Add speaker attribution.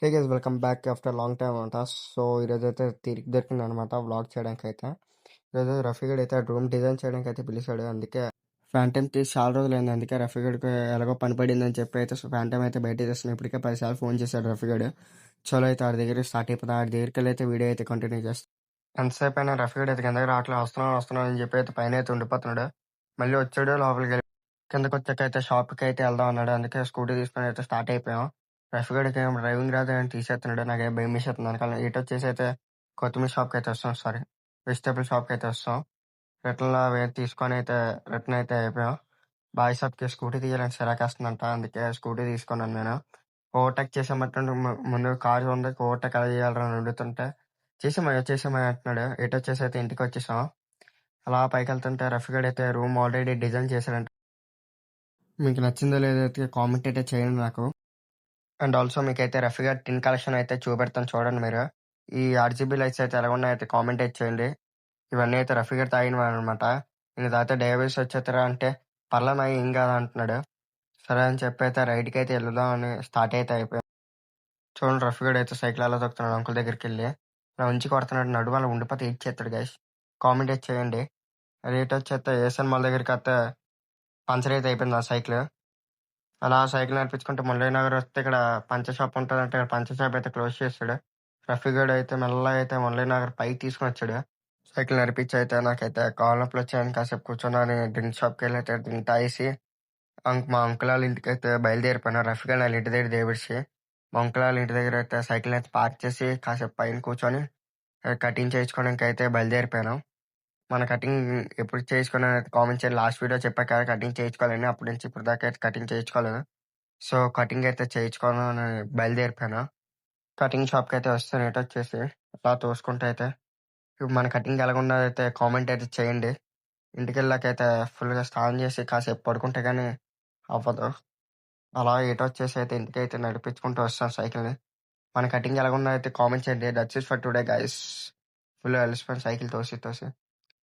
Speaker 1: Hey guys welcome back after long time అనమాట. So ఈరోజైతే తిరిగి దొరికిందనమాట వ్లాగ్ చేయడానికి అయితే. ఈరోజు రఫీగడ్ అయితే రూమ్ డిజైన్ చేయడానికి అయితే పిలిచాడు. అందుకే ఫ్యాంటమ్ తీసి చాలా రోజులైంది. అందుకే రఫీగడ్కి ఎలాగో పని పడిందని చెప్పి అయితే ఫ్యాంటమ్ అయితే బయట చేస్తున్నాను. ఇప్పటికే 10 సార్లు ఫోన్ చేశాడు రఫీగడ్. చలో అయితే ఆడి దగ్గర స్టార్ట్ అయిపోతుంది. ఆడి దగ్గరికి వెళ్ళి అయితే వీడియో అయితే కంటిన్యూ చేస్తాను. ఎంతసేపు అయినా రఫీగడ్ అయితే కిందకి రావట్లేదు, వస్తున్నాను అని చెప్పి అయితే పైన అయితే ఉండిపోతున్నాడు. మళ్ళీ వచ్చాడు, లోపలికి వెళ్ళి కిందకి వచ్చాక అయితే షాప్కి అయితే వెళ్దాం అన్నాడు. అందుకే స్కూటీ తీసుకొని అయితే స్టార్ట్ అయిపోయాం. రఫీగడ్కి ఏం డ్రైవింగ్ రాదు అని తీసేస్తున్నాడు. నాకేం భయం వేసేస్తుంది. వెనకాల ఇటు వచ్చేసి అయితే కొత్తిమీర షాప్కి అయితే వస్తాం. సారీ, వెజిటేబుల్ షాప్కి అయితే వస్తాం. రిటర్న్లో అవి తీసుకొని అయితే రిటర్న్ అయితే అయిపోయాం. బాయ్ షాప్కి స్కూటీ తీయాలని సిరాకేస్తుందంట. అందుకే స్కూటీ తీసుకున్నాను నేను. ఓవర్టేక్ చేసామంటుంటే ముందు కారు ఉంది, ఓవర్టేక్ ఎలా చేయాలని అడుగుతుంటే చేసేమయ్య అంటున్నాడు. ఇటు వచ్చేసి అయితే ఇంటికి వచ్చేసాం. అలా పైకి వెళ్తుంటే రఫీగడ్ అయితే రూమ్ ఆల్రెడీ డిజైన్ చేశాడంట. మీకు నచ్చిందో లేదో అయితే కామెంట్ అయితే చేయండి నాకు. అండ్ ఆల్సో మీకైతే రఫీగడ్ టిన్ కలెక్షన్ అయితే చూపెడతాను, చూడండి మీరు. ఈ ఆర్జీబీ లైట్స్ అయితే ఎలా ఉన్నాయో అయితే కామెంట్ అయితే చేయండి. ఇవన్నీ అయితే రఫీగడ్ తాగినవి అనమాట. ఇంక తాగితే డయాబెటీస్ వచ్చేస్తారా అంటే పర్లేమయ్యి ఏం కాదు అంటున్నాడు. సరే అని చెప్పి అయితే రైడ్కి అయితే వెళ్దాం అని స్టార్ట్ అయితే అయిపోయాం. చూడండి రఫీగడ్ అయితే సైకిల్ అలా తొక్కుతున్నాడు. అంకుల్ దగ్గరికి వెళ్ళి అలా ఉంచి కొడుతున్నాడు. నడుము అలా ఉండిపోతే ఇచ్చేస్తాడు. గైస్ కామెంట్ అయితే చేయండి. రేట్ వచ్చేస్తే ఏసన్ మాల్ దగ్గరికి అయితే పంచర్ అయితే అయిపోయింది ఆ సైకిల్. అలా సైకిల్ నడిపించుకుంటే మురళీ నగర్ వస్తే ఇక్కడ పంచ షాప్ ఉంటుందంటే ఇక్కడ పంచ షాప్ అయితే క్లోజ్ చేస్తాడు. రఫీగడ్ అయితే మెల్లగా అయితే మురళీ నగర్ పైకి తీసుకుని వచ్చాడు. సైకిల్ నడిపించి అయితే నాకైతే కాళ్ళ నొప్పులు వచ్చాయని కాసేపు కూర్చున్నాను. డ్రింక్ షాప్కి వెళ్ళి అయితే డ్రింక్ తాగేసి మా అంకుల్ వాళ్ళ ఇంటికి అయితే బయలుదేరిపోయినా. రఫీగడ్ వాళ్ళ ఇంటి దగ్గర దిగబెడిసి మా అంకుల్ వాళ్ళ ఇంటి దగ్గర అయితే సైకిల్ అయితే పార్క్ చేసి కాసేపు పైన కూర్చొని కటింగ్ చేయించుకోవడానికి అయితే బయలుదేరిపోయాను. మన కటింగ్ ఎప్పుడు చేయించుకున్నా కామెంట్ చేయండి. లాస్ట్ వీడియో చెప్పాక కటింగ్ చేయించుకోవాలని, అప్పటి నుంచి ఇప్పుడు దాకా అయితే కటింగ్ చేయించుకోలేదు. సో కటింగ్ అయితే చేయించుకోవాలని బయలుదేరిపోయాను. కటింగ్ షాప్కి అయితే వస్తాను. ఇటు వచ్చేసి అలా తోసుకుంటే అయితే ఇప్పుడు మన కటింగ్ ఎలాగున్నదైతే కామెంట్ అయితే చేయండి. ఇంటికి వెళ్ళాకైతే ఫుల్గా స్నానం చేసి కాసేపు పడుకుంటే కానీ అవ్వదు. అలా ఇటు వచ్చేసి అయితే ఇంటికి అయితే నడిపించుకుంటూ వస్తాను సైకిల్ని. మన కటింగ్ ఎలాగున్నదైతే కామెంట్ చేయండి. That's it for today guys. Full అలసిపోయాను సైకిల్ తోసి తోసి.